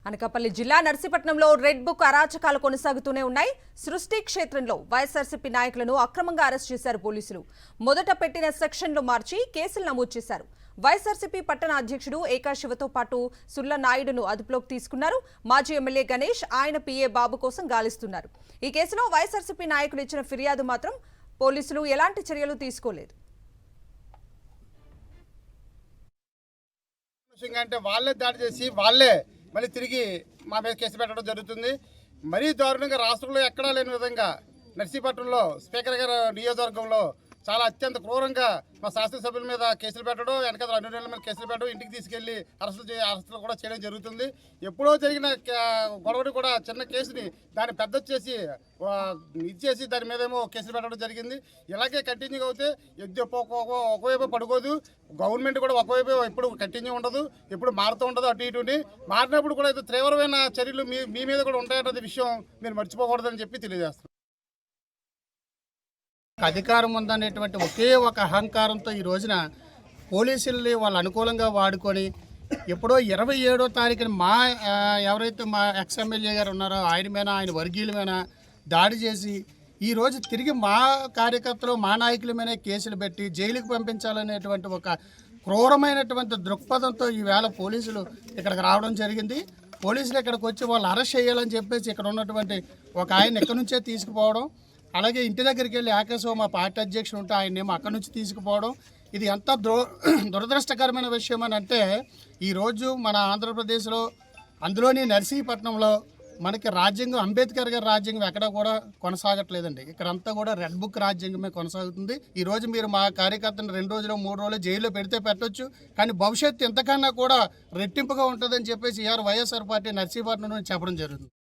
అనకాపల్లి జిల్లా నర్సీపట్నంలో red book అరాచకాలు కొనసాగుతూనే ఉన్నాయి. సృష్టి క్షేత్రంలో వైఎస్ఆర్సీపీ నాయకులను అక్రమంగా అరెస్ట్ చేశారు పోలీసులు. మొదట పెట్టిన సెక్షన్లు మార్చి కేసులు నమోదు చేశారు. వైఎస్ఆర్సీపీ పట్టణ అధ్యక్షుడు ఏకా శివతో పాటు సుల్ల నాయుడును అదుపులోకి తీసుకున్నారు. మాజీ ఎమ్మెల్యే గణేష్, ఆయన పిఏ బాబు కోసం గాలిస్తున్నారు. ఈ కేసులో వైఎస్ఆర్సీపీ నాయకులు ఇచ్చిన ఫిర్యాదు మాత్రం పోలీసులు ఎలాంటి చర్యలు తీసుకోలేదు. అంటే వాళ్ళే దాడి చేసి వాళ్ళే మళ్ళీ తిరిగి మా మీద కేసు పెట్టడం జరుగుతుంది. మరీ దారుణంగా రాష్ట్రంలో ఎక్కడా లేని విధంగా నర్సీపట్నంలో స్పీకర్ గారి నియోజకవర్గంలో చాలా అత్యంత క్రూరంగా మా శాసనసభ్యుల మీద కేసులు పెట్టడం, వెనకాల 2 నెలల మీద కేసులు పెట్టడం, ఇంటికి తీసుకెళ్లి అరెస్టులు కూడా చేయడం జరుగుతుంది. ఎప్పుడో జరిగిన గొడవని కూడా చిన్న కేసుని దాన్ని పెద్ద చేసి ఇచ్చేసి దాని మీద ఏమో కేసులు పెట్టడం జరిగింది. ఇలాగే కంటిన్యూ అవుతే ఒకవైపు పడుకోదు, గవర్నమెంట్ కూడా ఒకవైపు ఎప్పుడు కంటిన్యూ ఉండదు, ఎప్పుడు మారుతూ ఉండదు. అటు ఇటుని మారినప్పుడు కూడా ఏదో తీవ్రమైన చర్యలు మీ మీద కూడా ఉంటాయన్న విషయం మీరు మర్చిపోకూడదని చెప్పి తెలియజేస్తాం. అధికారం ఉందనేటువంటి ఒకే ఒక అహంకారంతో ఈ రోజున పోలీసుల్ని వాళ్ళు అనుకూలంగా వాడుకొని ఎప్పుడో 27వ తారీఖున ఎవరైతే మా ఎక్స్ఎమ్మెల్యే గారు ఉన్నారో ఆయన మీద, ఆయన వర్గీయుల మీద దాడి చేసి ఈరోజు తిరిగి మా కార్యకర్తలు, మా నాయకుల మీద కేసులు పెట్టి జైలుకి పంపించాలనేటువంటి ఒక క్రూరమైనటువంటి దృక్పథంతో ఈవేళ పోలీసులు ఇక్కడికి రావడం జరిగింది. పోలీసులు ఇక్కడికి వచ్చి వాళ్ళు అరెస్ట్ చేయాలని చెప్పేసి ఇక్కడ ఉన్నటువంటి ఒక ఆయన ఇక్కడి నుంచే తీసుకుపోవడం, అలాగే ఇంటి దగ్గరికి వెళ్ళి ఆకాశం మా పార్టీ అధ్యక్షుడు ఉంటే ఆయన్నేమో అక్కడి నుంచి తీసుకుపోవడం, ఇది ఎంత దురదృష్టకరమైన విషయం అని అంటే ఈరోజు మన ఆంధ్రప్రదేశ్లో అందులోని నర్సీపట్నంలో మనకి రాజ్యాంగం, అంబేద్కర్ గారి రాజ్యాంగం ఎక్కడ కూడా కొనసాగట్లేదండి. ఇక్కడంతా కూడా రెడ్ బుక్ రాజ్యాంగమే కొనసాగుతుంది. ఈరోజు మీరు మా కార్యకర్తను 2 రోజులు 3 రోజులు జైల్లో పెడితే పెట్టొచ్చు, కానీ భవిష్యత్తు ఎంతకన్నా కూడా రెట్టింపుగా ఉంటుందని చెప్పేసి వైఎస్ఆర్ పార్టీ నర్సీపట్నం నుంచి చెప్పడం జరుగుతుంది.